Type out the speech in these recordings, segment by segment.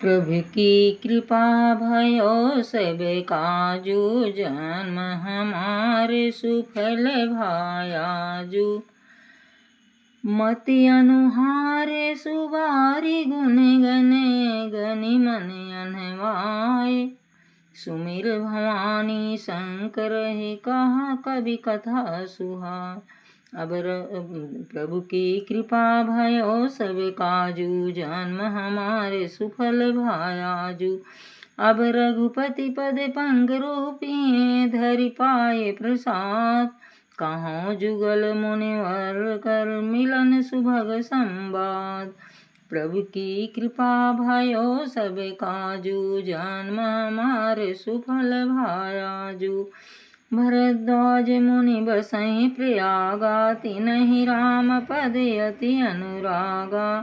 प्रभु की कृपा भयो सब काजू, जन्म हमारे सुफल भायाजू। मति अनुहारे सुबारी गुण गने, गनि मन अनवाए। सुमिर भवानी शंकर ही कहा कवि कथा सुहा। अब प्रभु की कृपा भयो सब काजू, जन्म हमारे सुफल भायाजू। अब रघुपति पद पंग रूपी, धरि पाए प्रसाद। कहाँ जुगल मुनिवर कर मिलन सुभग संवाद। प्रभु की कृपा भयो सब काजू, जन्म हमारे सुफल भायाजू। भरद्वाज मुनि बसहि प्रयागा, तिनहि राम पद अति अनुरागा।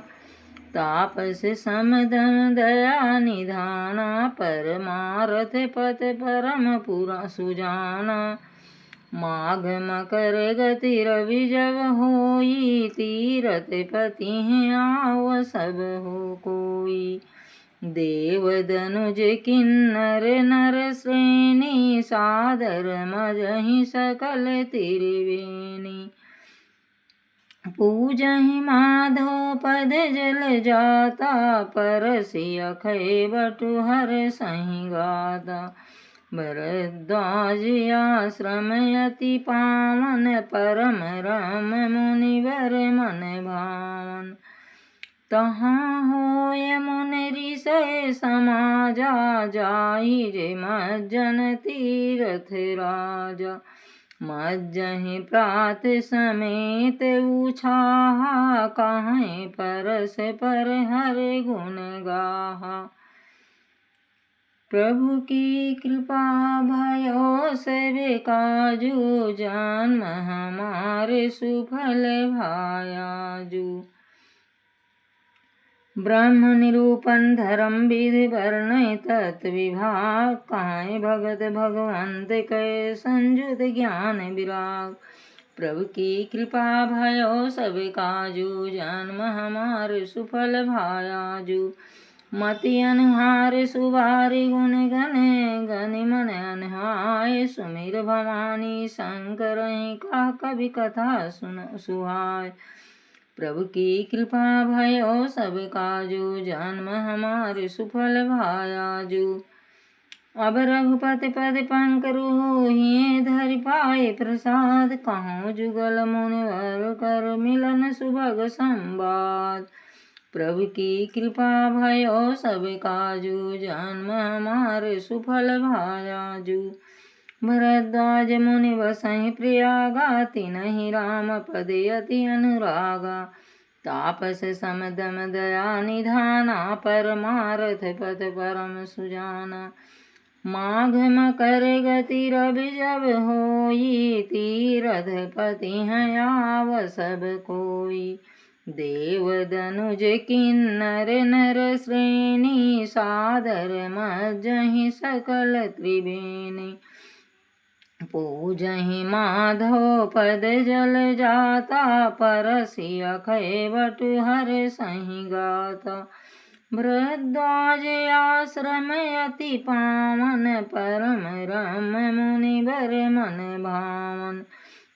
तापस समदम दया निधाना, परमारथ पथ परम पुरा सुजाना। माघ मकर गति रवि जब होई, तीरथ पति हैं आव सब हो कोई। देव दनुज किन्नर नर श्रेणी, सादर मजहि सकल त्रिवेणी। पूजहि माधव पद जल जाता, परसि अखय बटु हर सहि गाता। भरद्वाज आश्रम अति पावन, परम राम मुनिवर मन भावन। तहाँ होय मुनि ऋषय समाजा, जाहि जे मज्जन तीरथ राजा। मज्जहि प्रात समेत उछाहा, कहीं परस पर हरि गुण गाहा। प्रभु की कृपा भयो सब काजू, जन्म हमारे सुफल भायाजू। ब्रह्म निरूपण धर्म विधि वर्णय तत् विभाग, काहे भगत भगवंत कै संयुत ज्ञान विराग। प्रभु की कृपा भयो सब काजू, जन्म हमारे सुफल भायाजू। मति अनुहार सुबारी गुण गने, गनि मन अनहाय। सुमिर भवानी शंकर का कवि कथा सुहाय। प्रभु की कृपा भयो सब काजू, जन्म हमारे सुफल भायाजू। अब रघुपति पद पंकरूहि, धरि पाए प्रसाद। कहूँ जुगल मुनिवर कर मिलन सुभग संवाद। प्रभु की कृपा भयो सब काजू, जन्म हमारे सुफल भायाजू। भरद्वाज मुनि बसहि प्रयागा, तिनहि राम पद अति अनुरागा। तापस समदम दया निधाना, परमारथ पथ परम सुजाना। माघ मकर गति रवि जब होई, तीरथ पति हैं आव सब कोई। देव दनुज किन्नर नर श्रेणी, सादर मज्जहि सकल त्रिवेणी। पूजहि माधव पद जल जाता, परसि अखय बटु हर सहि गाता। भरद्वाज आश्रम अति पावन, परम राम मुनिवर मन भावन।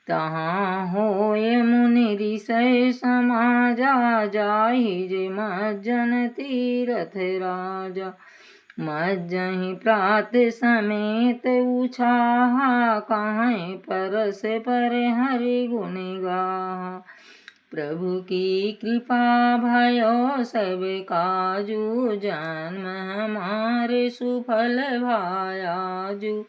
तहाँ होय मुनि ऋषय समाजा, जाहि जे मज्जन तीरथ राजा। मज्जहि प्रात समेत उछाहा, कहीं परस पर हरि गुण गाहा। प्रभु की कृपा भयो सब काजू, जन्म हमारे सुफल भायाजू।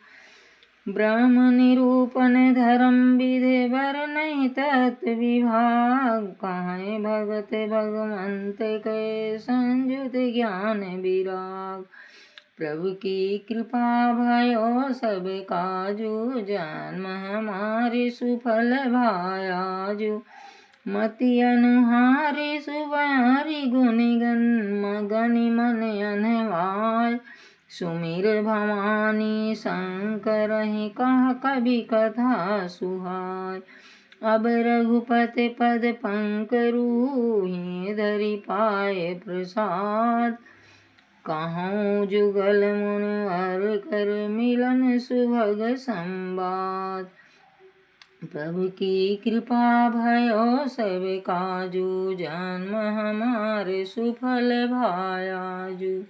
ब्रह्म निरूपण धर्म विधि वर्णय तत् विभाग, कहीं भगत भगवंत कै संयुत ज्ञान विराग। प्रभु की कृपा भयो सब काजू, जन्म हमारे सुफल भायाजू। मति अनुहारे सुबारी गुण गनि मन अनवाय। सुमिर भवानी शंकर ही कह कवि कथा सुहाय। अब रघुपति पद पंकरूहि, धरि पाए प्रसाद। कहूँ जुगल मुनिवर कर मिलन सुभग संवाद। प्रभु की कृपा भयो सब काजू, जन्म हमारे सुफल भायाजू।